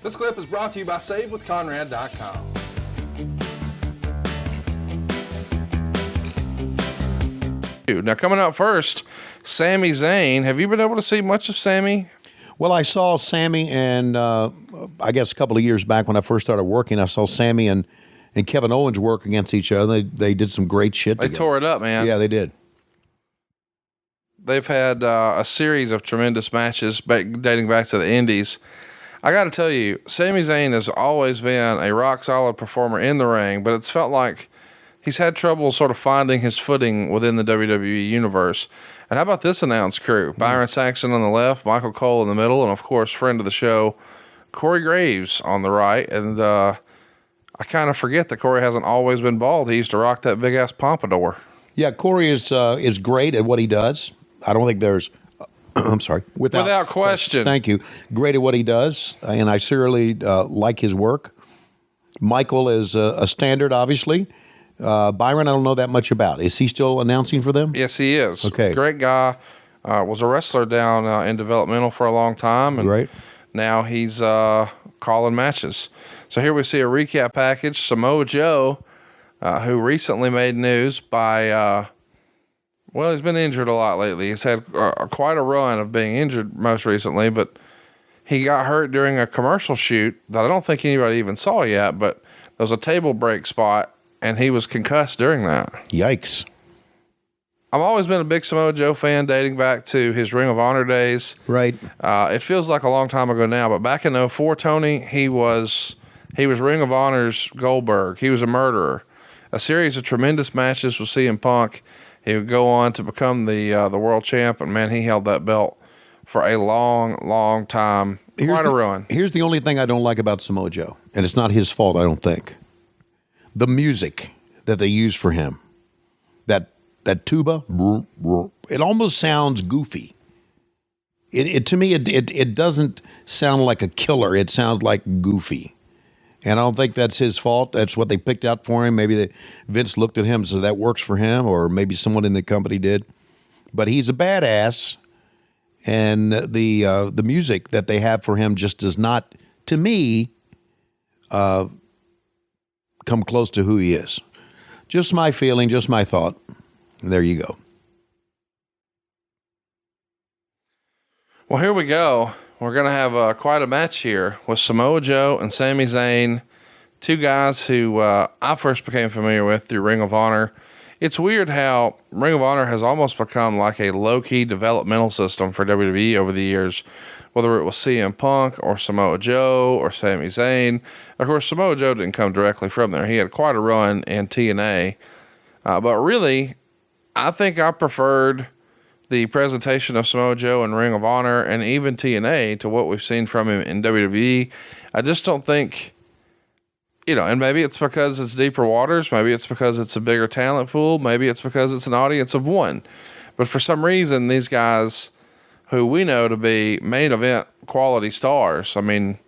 This clip is brought to you by SaveWithConrad.com. Now, coming up first, Sami Zayn. Have you been able to see much of Sami? Well, I saw Sami, and I guess a couple of years back when I first started working, I saw Sami and Kevin Owens work against each other. They did some great shit together. They tore it up, man. Yeah, they did. They've had a series of tremendous matches dating back to the Indies. I got to tell you, Sami Zayn has always been a rock-solid performer in the ring, but it's felt like he's had trouble sort of finding his footing within the WWE universe. And how about this announced crew? Byron Saxton on the left, Michael Cole in the middle, and of course, friend of the show, Corey Graves on the right. And I kind of forget that Corey hasn't always been bald. He used to rock that big-ass pompadour. Yeah, Corey is great at what he does. I don't think there's... I'm sorry. Without question. Thank you. Great at what he does, and I certainly like his work. Michael is a standard, obviously. Byron, I don't know that much about. Is he still announcing for them? Yes, he is. Okay. Great guy. Was a wrestler down in developmental for a long time. And right. Now he's calling matches. So here we see a recap package. Samoa Joe, who recently made news by... well, he's been injured a lot lately. He's had quite a run of being injured most recently, but he got hurt during a commercial shoot that I don't think anybody even saw yet, but there was a table break spot, and he was concussed during that. Yikes. I've always been a big Samoa Joe fan dating back to his Ring of Honor days. Right. It feels like a long time ago now, but back in 2004, Tony, he was Ring of Honor's Goldberg. He was a murderer. A series of tremendous matches with CM Punk. He would go on to become the world champ, and man, he held that belt for a long, long time. Quite a run. Here's the only thing I don't like about Samoa Joe, and it's not his fault, I don't think. The music that they use for him, that tuba, it almost sounds goofy. To me, it doesn't sound like a killer. It sounds like goofy. And I don't think that's his fault. That's what they picked out for him. Maybe Vince looked at him and said that works for him, or maybe someone in the company did. But he's a badass, and the music that they have for him just does not, to me, come close to who he is. Just my feeling, just my thought. And there you go. Well, here we go. We're going to have quite a match here with Samoa Joe and Sami Zayn, two guys who I first became familiar with through Ring of Honor. It's weird how Ring of Honor has almost become like a low-key developmental system for WWE over the years, whether it was CM Punk or Samoa Joe or Sami Zayn. Of course, Samoa Joe didn't come directly from there. He had quite a run in TNA. But really, I think I preferred the presentation of Samoa Joe in Ring of Honor and even TNA to what we've seen from him in WWE. I just don't think, and maybe it's because it's deeper waters. Maybe it's because it's a bigger talent pool. Maybe it's because it's an audience of one. But for some reason, these guys who we know to be main event quality stars, I mean,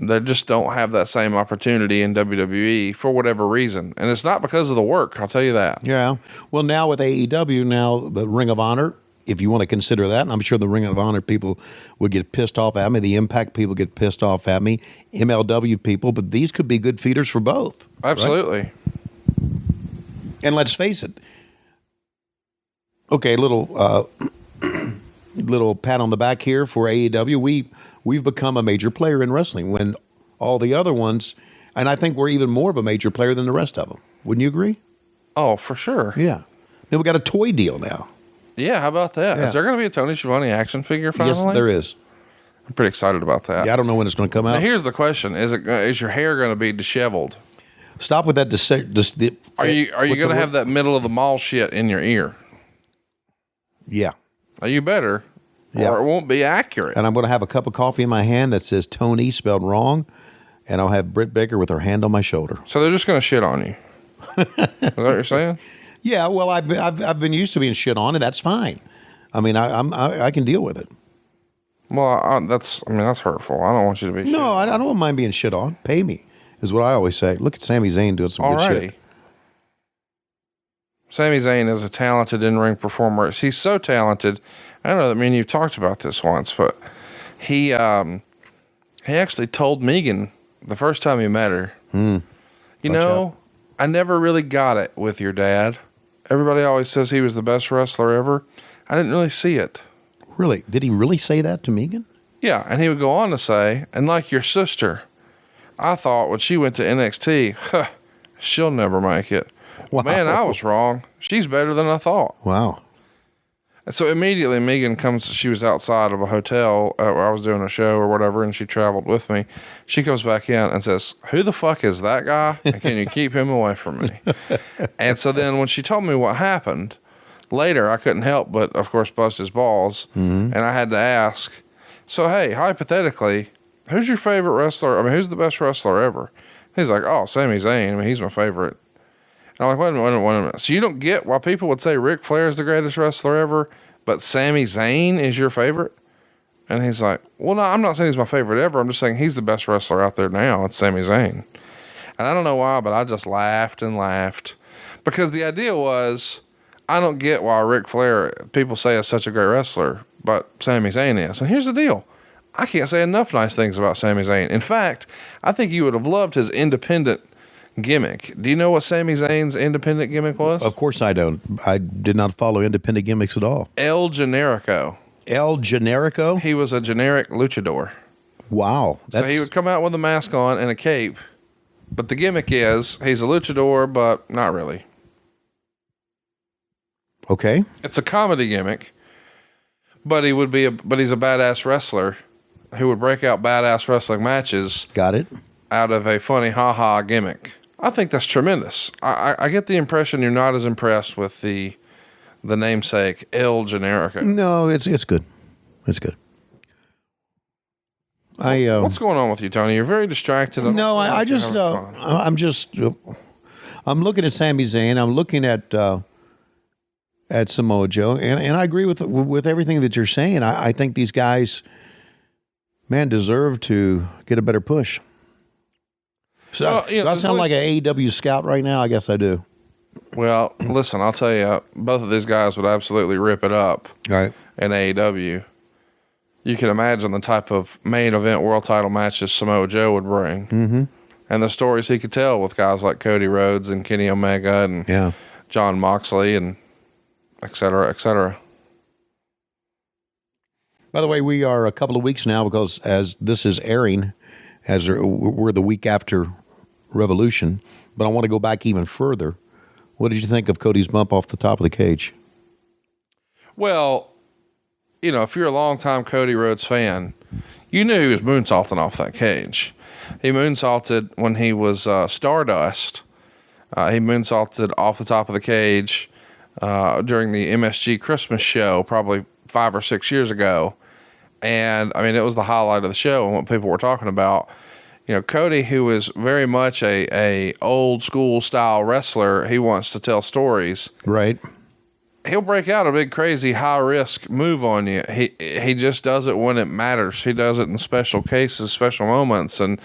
they just don't have that same opportunity in WWE for whatever reason. And it's not because of the work, I'll tell you that. Yeah. Well, now with AEW, now the Ring of Honor, if you want to consider that, and I'm sure the Ring of Honor people would get pissed off at me. The Impact people get pissed off at me. MLW people, but these could be good feeders for both. Absolutely. Right? And let's face it. Okay, little pat on the back here for AEW. We've become a major player in wrestling when all the other ones, and I think we're even more of a major player than the rest of them. Wouldn't you agree? Oh, for sure. Yeah. Then we got a toy deal now. Yeah, how about that? Yeah. Is there going to be a Tony Schiavone action figure finally? Yes, there is. I'm pretty excited about that. Yeah, I don't know when it's going to come out. Now, here's the question: is your hair going to be disheveled? Stop with that. Are you going to have that middle of the mall shit in your ear? Yeah. Now, you better, or it won't be accurate. And I'm going to have a cup of coffee in my hand that says Tony spelled wrong, and I'll have Britt Baker with her hand on my shoulder. So they're just going to shit on you. Is that what you're saying? Yeah. Well, I've been used to being shit on, and that's fine. I mean, I can deal with it. Well, that's hurtful. I don't want you to be. No, I don't mind being shit on. Pay me, is what I always say. Look at Sami Zayn doing some good shit. Sami Zayn is a talented in-ring performer. He's so talented. I don't know. I mean, you've talked about this once, but he He actually told Megan the first time he met her, you know, I never really got it with your dad. Everybody always says he was the best wrestler ever. I didn't really see it. Really? Did he really say that to Megan? Yeah, and he would go on to say, and like your sister, I thought when she went to NXT, she'll never make it. Wow. Man, I was wrong. She's better than I thought. Wow. And so immediately Megan comes, she was outside of a hotel where I was doing a show or whatever, and she traveled with me. She comes back in and says, who the fuck is that guy? And can you keep him away from me? And so then when she told me what happened, later I couldn't help but, of course, bust his balls. And I had to ask, so hey, hypothetically, who's your favorite wrestler? I mean, who's the best wrestler ever? He's like, oh, Sami Zayn. I mean, he's my favorite. And I'm like, wait a minute. So you don't get why people would say Ric Flair is the greatest wrestler ever, but Sami Zayn is your favorite? And he's like, well, no, I'm not saying he's my favorite ever. I'm just saying he's the best wrestler out there now. It's Sami Zayn. And I don't know why, but I just laughed and laughed. Because the idea was, I don't get why Ric Flair, people say, is such a great wrestler, but Sami Zayn is. And here's the deal. I can't say enough nice things about Sami Zayn. In fact, I think you would have loved his independent gimmick. Do you know what Sami Zayn's independent gimmick was? Of course I don't. I did not follow independent gimmicks at all. El Generico. El Generico? He was a generic luchador. Wow. So he would come out with a mask on and a cape, but the gimmick is he's a luchador, but not really. Okay. It's a comedy gimmick, but he's a badass wrestler who would break out badass wrestling matches. Got it. Out of a funny ha-ha gimmick. I think that's tremendous. I get the impression you're not as impressed with the namesake El Generico. No, it's good. It's good. What's going on with you, Tony? You're very distracted. I'm looking at Sami Zayn. I'm looking at Samoa Joe, and I agree with everything that you're saying. I think these guys, man, deserve to get a better push. So, do I sound like an AEW scout right now? I guess I do. Well, listen, I'll tell you, both of these guys would absolutely rip it up in AEW. You can imagine the type of main event world title matches Samoa Joe would bring. And the stories he could tell with guys like Cody Rhodes and Kenny Omega and John Moxley and et cetera, et cetera. By the way, we are a couple of weeks now, because as this is airing, as we're the week after Revolution, but I want to go back even further. What did you think of Cody's bump off the top of the cage? Well, you know, if you're a longtime Cody Rhodes fan, you knew he was moonsaulting off that cage. He moonsaulted when he was Stardust. He moonsaulted off the top of the cage during the MSG Christmas show, probably 5 or 6 years ago. And I mean, it was the highlight of the show and what people were talking about. You know, Cody, who is very much a old school style wrestler, he wants to tell stories. Right. He'll break out a big, crazy, high risk move on you. He just does it when it matters. He does it in special cases, special moments. And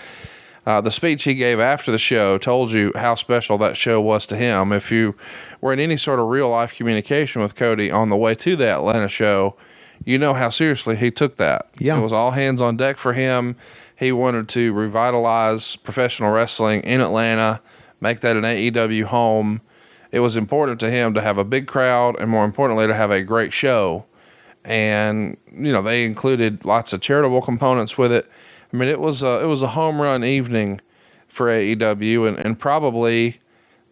the speech he gave after the show told you how special that show was to him. If you were in any sort of real life communication with Cody on the way to the Atlanta show, you know how seriously he took that. Yeah. It was all hands on deck for him. He wanted to revitalize professional wrestling in Atlanta, make that an AEW home. It was important to him to have a big crowd and, more importantly, to have a great show. And, you know, they included lots of charitable components with it. I mean, it was a home run evening for AEW and probably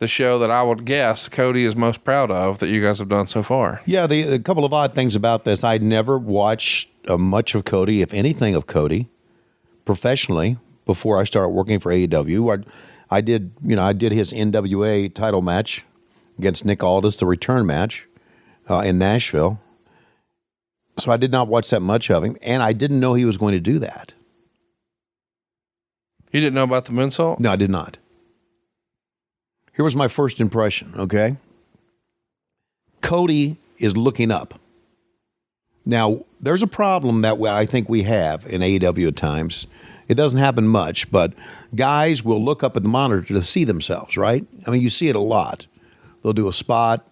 the show that I would guess Cody is most proud of that you guys have done so far. Yeah, a couple of odd things about this. I'd never watched much of Cody, if anything of Cody, professionally before I started working for AEW. I did his NWA title match against Nick Aldis, the return match in Nashville. So I did not watch that much of him, and I didn't know he was going to do that. You didn't know about the moonsault? No, I did not. Here was my first impression, okay? Cody is looking up. Now, there's a problem that I think we have in AEW at times. It doesn't happen much, but guys will look up at the monitor to see themselves, right? I mean, you see it a lot. They'll do a spot,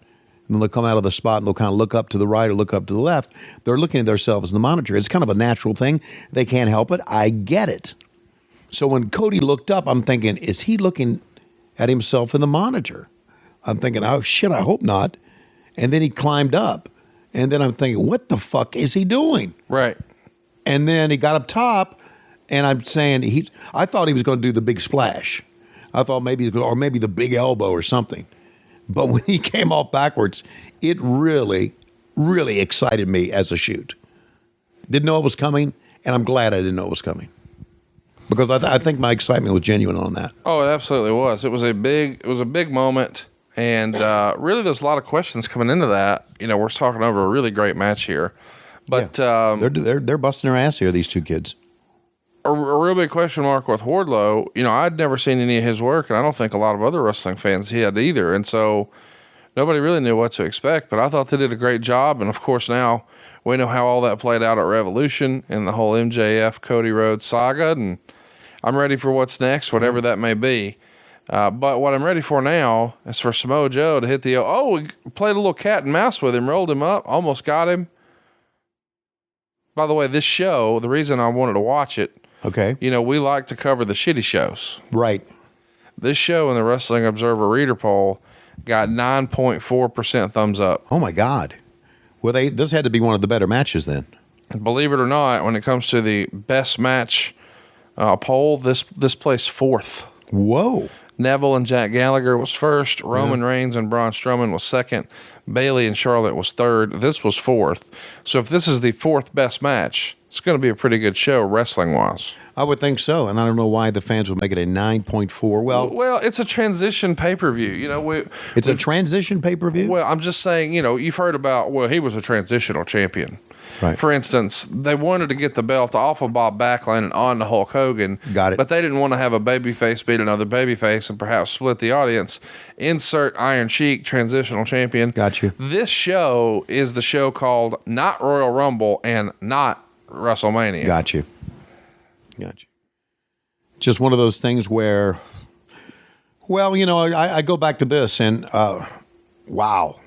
and then they'll come out of the spot, and they'll kind of look up to the right or look up to the left. They're looking at themselves in the monitor. It's kind of a natural thing. They can't help it. I get it. So when Cody looked up, I'm thinking, is he looking at himself in the monitor? I'm thinking, oh, shit, I hope not. And then he climbed up. And then I'm thinking, what the fuck is he doing? Right. And then he got up top, and I'm saying, I thought he was going to do the big splash. I thought maybe, or maybe the big elbow or something. But when he came off backwards, it really, really excited me as a shoot. Didn't know it was coming, and I'm glad I didn't know it was coming. Because I think my excitement was genuine on that. Oh, it absolutely was. It was a big moment, and really, there's a lot of questions coming into that. You know, we're talking over a really great match here, but they're busting their ass here. These two kids. A real big question mark with Wardlow. You know, I'd never seen any of his work, and I don't think a lot of other wrestling fans had either, and so nobody really knew what to expect. But I thought they did a great job, and of course now we know how all that played out at Revolution and the whole MJF Cody Rhodes saga, and I'm ready for what's next, whatever that may be. But what I'm ready for now is for Samoa Joe to hit the, we played a little cat and mouse with him, rolled him up, almost got him. By the way, this show, the reason I wanted to watch it, okay, you know, we like to cover the shitty shows. Right. This show in the Wrestling Observer Reader Poll got 9.4% thumbs up. Oh, my God. Well, this had to be one of the better matches then. Believe it or not, when it comes to the best match poll, this placed fourth. Whoa. Neville and Jack Gallagher was first. Roman Reigns and Braun Strowman was second. Bayley and Charlotte was third. This was fourth. So if this is the fourth best match, it's going to be a pretty good show wrestling-wise. I would think so, and I don't know why the fans would make it a 9.4. Well, it's a transition pay-per-view. You know, it's a transition pay-per-view? Well, I'm just saying, you know, you've heard about, he was a transitional champion. Right. For instance, they wanted to get the belt off of Bob Backlund and on to Hulk Hogan. Got it. But they didn't want to have a babyface beat another babyface and perhaps split the audience. Insert Iron Sheik, transitional champion. Got you. This show is the show called not Royal Rumble and not WrestleMania. Got you. Just one of those things where, well, you know, I go back to this and, wow.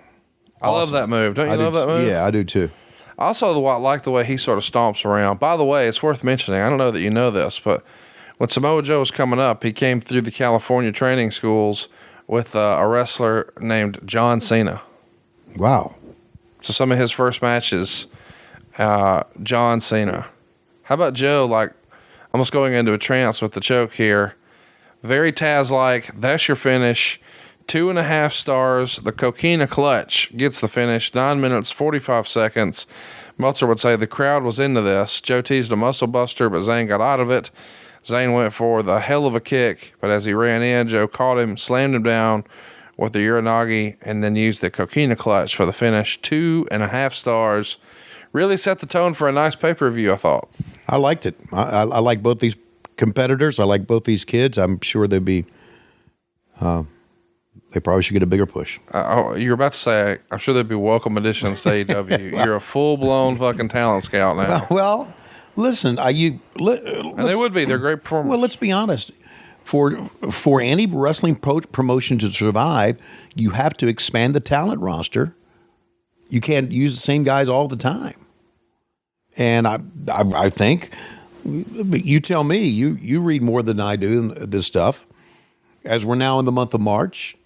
I love that move. Don't you love that move? Yeah, I do too. I also like the way he sort of stomps around. By the way, it's worth mentioning, I don't know that you know this, but when Samoa Joe was coming up, he came through the California training schools with a wrestler named John Cena. Wow. So some of his first matches, John Cena. How about Joe, like, almost going into a trance with the choke here. Very Taz-like. That's your finish. 2.5 stars. The Coquina Clutch gets the finish. 9 minutes, 45 seconds. Meltzer would say the crowd was into this. Joe teased a muscle buster, but Zayn got out of it. Zayn went for the hell of a kick, but as he ran in, Joe caught him, slammed him down with the Uranagi, and then used the Coquina Clutch for the finish. 2.5 stars. Really set the tone for a nice pay-per-view, I thought. I liked it. I like both these competitors. I like both these kids. I'm sure they'd be... They probably should get a bigger push. You're about to say, I'm sure there'd be welcome additions to AEW. You're a full-blown fucking talent scout now. Well, listen, and they would be. They're great performers. Well, let's be honest. For any wrestling promotion to survive, you have to expand the talent roster. You can't use the same guys all the time. And I think, but you tell me, you read more than I do this stuff. As we're now in the month of March,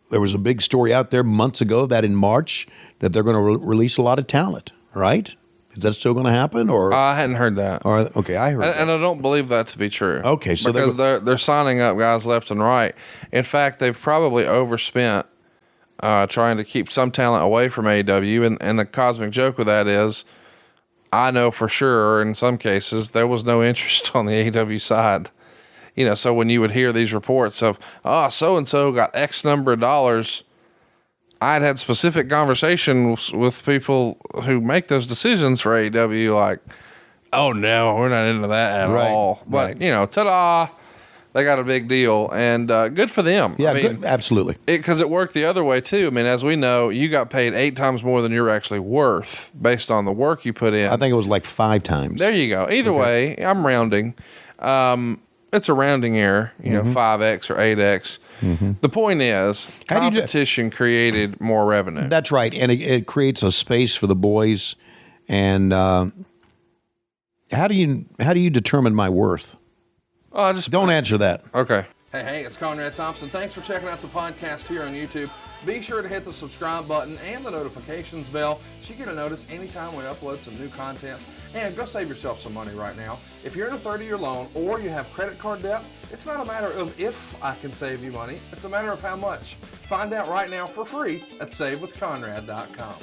there was a big story out there months ago that in March that they're going to release a lot of talent, right? Is that still going to happen? Or I hadn't heard that. Okay, I heard that. And I don't believe that to be true. Okay, so because they're signing up guys left and right. In fact, they've probably overspent trying to keep some talent away from AEW. And the cosmic joke with that is, I know for sure in some cases there was no interest on the AEW side. You know, so when you would hear these reports of, so-and-so got X number of dollars, I'd had specific conversations with people who make those decisions for AEW, like, oh, no, we're not into that at all. But, you know, ta-da, they got a big deal, and good for them. Yeah, good, absolutely. Because it worked the other way, too. I mean, as we know, you got paid 8 times more than you're actually worth based on the work you put in. I think it was like 5 times. There you go. Either way, I'm rounding. It's a rounding error, you know, 5X or 8X. Mm-hmm. The point is, competition created more revenue. That's right, and it creates a space for the boys. And how do you determine my worth? Just Don't answer that. Okay. Hey, it's Conrad Thompson. Thanks for checking out the podcast here on YouTube. Be sure to hit the subscribe button and the notifications bell so you get a notice anytime we upload some new content. And go save yourself some money right now. If you're in a 30-year loan or you have credit card debt, it's not a matter of if I can save you money. It's a matter of how much. Find out right now for free at SaveWithConrad.com.